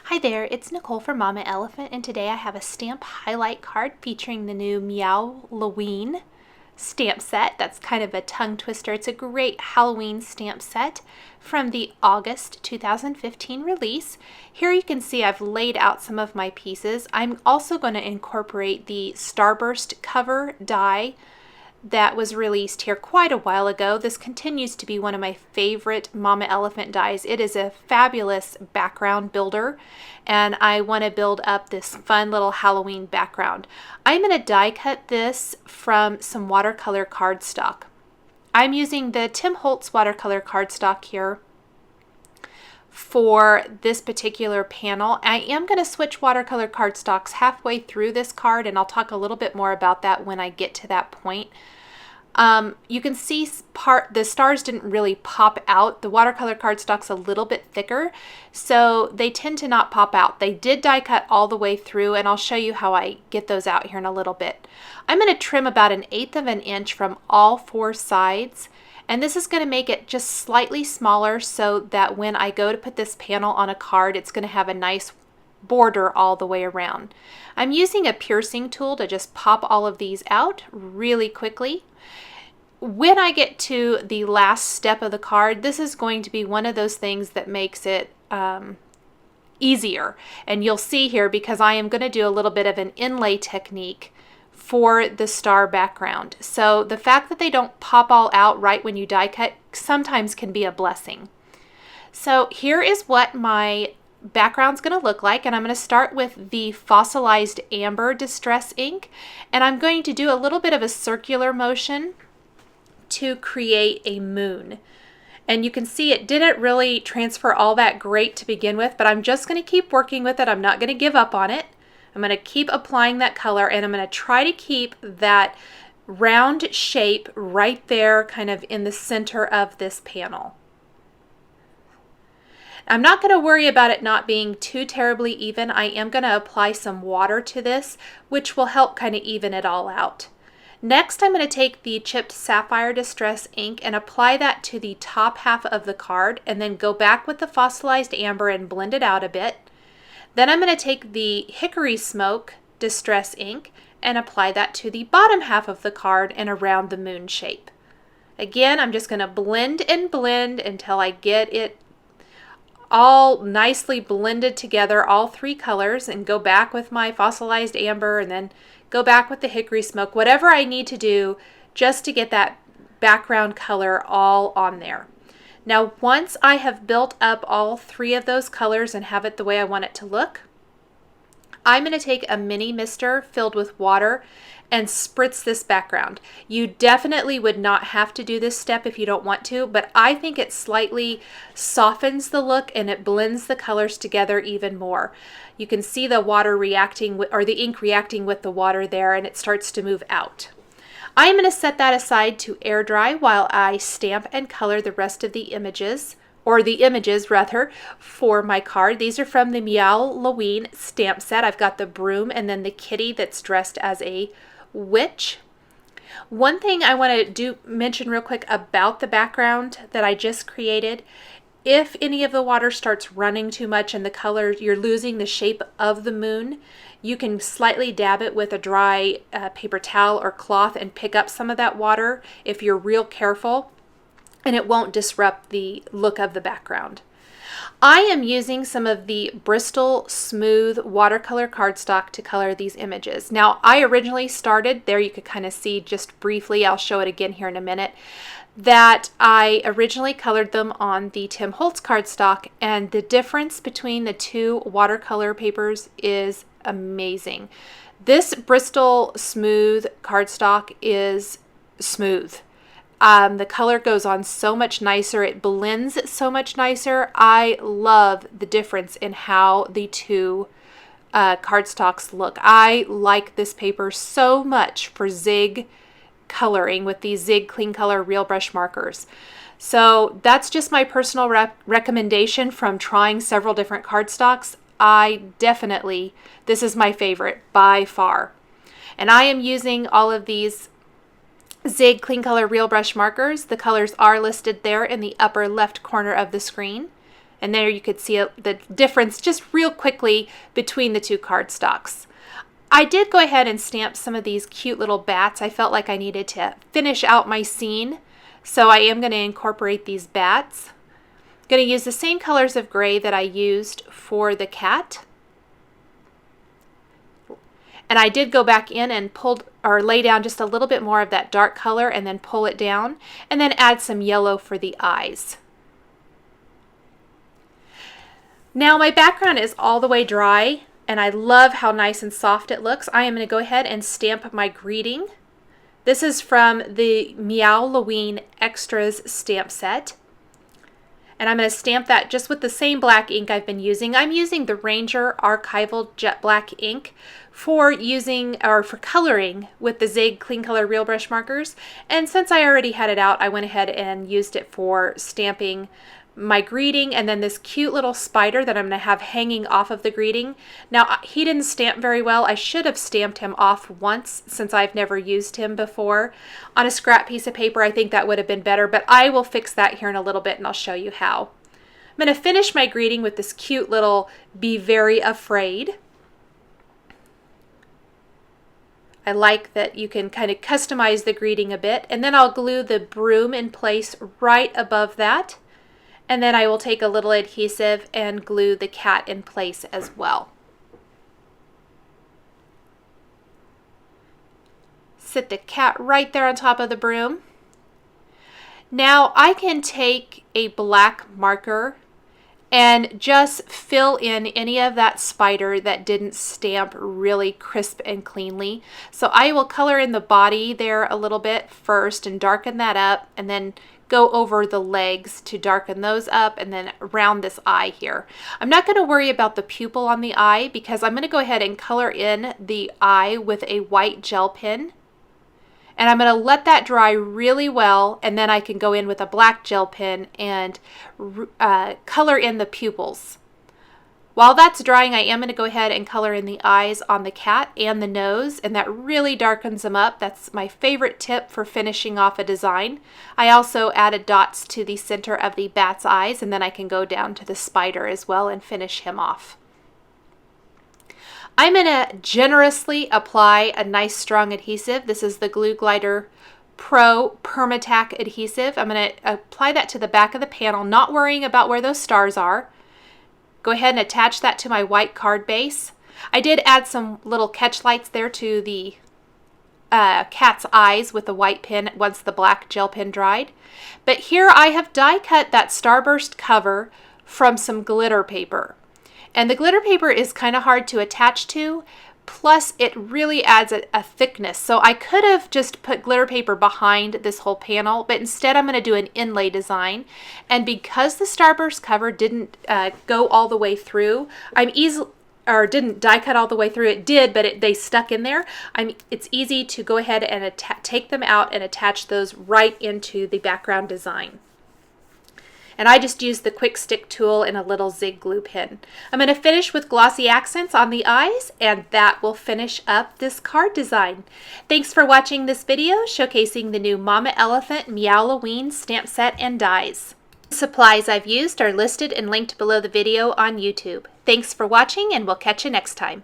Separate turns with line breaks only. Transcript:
Hi there, it's Nicole from Mama Elephant, and today I have a stamp highlight card featuring the new Meowlloween stamp set. That's kind of a tongue twister. It's a great Halloween stamp set from the August 2015 release. Here you can see I've laid out some of my pieces. I'm also going to incorporate the Starburst cover die that was released here quite a while ago. This continues to be one of my favorite Mama Elephant dies. It is a fabulous background builder, and I want to build up this fun little Halloween background. I'm going to die cut this from some watercolor cardstock. I'm using the Tim Holtz watercolor cardstock here for this particular panel. I am going to switch watercolor cardstocks halfway through this card, and I'll talk a little bit more about that when I get to that point. You can see the stars didn't really pop out. The watercolor cardstock's a little bit thicker, so they tend to not pop out. They did die cut all the way through, and I'll show you how I get those out here in a little bit. I'm going to trim about 1/8 of an inch from all 4 sides. And this is going to make it just slightly smaller so that when I go to put this panel on a card, it's going to have a nice border all the way around. I'm using a piercing tool to just pop all of these out really quickly. When I get to the last step of the card, this is going to be one of those things that makes it easier. And you'll see here, because I am going to do a little bit of an inlay technique for the star background. So the fact that they don't pop all out right when you die cut sometimes can be a blessing. So here is what my background's going to look like, and I'm going to start with the fossilized amber distress ink, and I'm going to do a little bit of a circular motion to create a moon. And you can see it didn't really transfer all that great to begin with, but I'm just going to keep working with it. I'm not going to give up on it. I'm going to keep applying that color, and I'm going to try to keep that round shape right there kind of in the center of this panel. I'm not going to worry about it not being too terribly even. I am going to apply some water to this, which will help kind of even it all out. Next, I'm going to take the chipped sapphire distress ink and apply that to the top half of the card, and then go back with the fossilized amber and blend it out a bit. Then I'm going to take the hickory smoke distress ink and apply that to the bottom half of the card and around the moon shape. Again, I'm just going to blend and blend until I get it all nicely blended together, all 3 colors, and go back with my fossilized amber and then go back with the hickory smoke, whatever I need to do just to get that background color all on there. Now, once I have built up all 3 of those colors and have it the way I want it to look, I'm going to take a mini mister filled with water and spritz this background. You definitely would not have to do this step if you don't want to, but I think it slightly softens the look and it blends the colors together even more. You can see the water reacting with, or the ink reacting with the water there, and it starts to move out. I'm going to set that aside to air dry while I stamp and color the rest of the images, or the images rather, for my card. These are from the Meowlloween stamp set. I've got the broom and then the kitty that's dressed as a witch. One thing I want to mention real quick about the background that I just created: if any of the water starts running too much and the color, you're losing the shape of the moon, you can slightly dab it with a dry paper towel or cloth and pick up some of that water if you're real careful, and it won't disrupt the look of the background. I am using some of the Bristol Smooth watercolor cardstock to color these images. Now, I originally started, there you could kind of see just briefly, I'll show it again here in a minute, that I originally colored them on the Tim Holtz cardstock, and the difference between the 2 watercolor papers is amazing. This Bristol Smooth cardstock is smooth. The color goes on so much nicer. It blends so much nicer. I love the difference in how the 2 cardstocks look. I like this paper so much for zig coloring with these Zig Clean Color Real Brush markers. So that's just my personal recommendation from trying several different cardstocks. This is my favorite by far. And I am using all of these Zig Clean Color Real Brush markers. The colors are listed there in the upper left corner of the screen. And there you could see the difference just real quickly between the two cardstocks. I did go ahead and stamp some of these cute little bats. I felt like I needed to finish out my scene, so I am going to incorporate these bats. I'm going to use the same colors of gray that I used for the cat. And I did go back in and lay down just a little bit more of that dark color and then pull it down, and then add some yellow for the eyes. Now my background is all the way dry, and I love how nice and soft it looks. I am going to go ahead and stamp my greeting. This is from the Meowlloween Extras stamp set. And I'm going to stamp that just with the same black ink I've been using. I'm using the Ranger Archival Jet Black ink for coloring with the Zig Clean Color Real Brush markers. And since I already had it out, I went ahead and used it for stamping my greeting, and then this cute little spider that I'm going to have hanging off of the greeting. Now, he didn't stamp very well. I should have stamped him off once since I've never used him before. On a scrap piece of paper, I think that would have been better, but I will fix that here in a little bit and I'll show you how. I'm going to finish my greeting with this cute little Be Very Afraid. I like that you can kind of customize the greeting a bit, and then I'll glue the broom in place right above that. And then I will take a little adhesive and glue the cat in place as well. Sit the cat right there on top of the broom. Now I can take a black marker and just fill in any of that spider that didn't stamp really crisp and cleanly. So I will color in the body there a little bit first and darken that up, and then go over the legs to darken those up, and then around this eye here. I'm not going to worry about the pupil on the eye because I'm going to go ahead and color in the eye with a white gel pen. And I'm going to let that dry really well, and then I can go in with a black gel pen and color in the pupils. While that's drying, I am going to go ahead and color in the eyes on the cat and the nose, and that really darkens them up. That's my favorite tip for finishing off a design. I also added dots to the center of the bat's eyes, and then I can go down to the spider as well and finish him off. I'm going to generously apply a nice strong adhesive. This is the Glue Glider Pro Permatack adhesive. I'm going to apply that to the back of the panel, not worrying about where those stars are. Go ahead and attach that to my white card base. I did add some little catch lights there to the cat's eyes with the white pen once the black gel pen dried. But here I have die cut that starburst cover from some glitter paper. And the glitter paper is kind of hard to attach to, plus it really adds a thickness. So I could have just put glitter paper behind this whole panel, but instead I'm going to do an inlay design. And because the starburst cover didn't go all the way through, didn't die cut all the way through. It did, but they stuck in there. It's easy to go ahead and take them out and attach those right into the background design. And I just used the quick stick tool and a little Zig glue pen. I'm going to finish with glossy accents on the eyes, and that will finish up this card design. Thanks for watching this video showcasing the new Mama Elephant Meowlloween Stamp Set and Dies. The supplies I've used are listed and linked below the video on YouTube. Thanks for watching, and we'll catch you next time.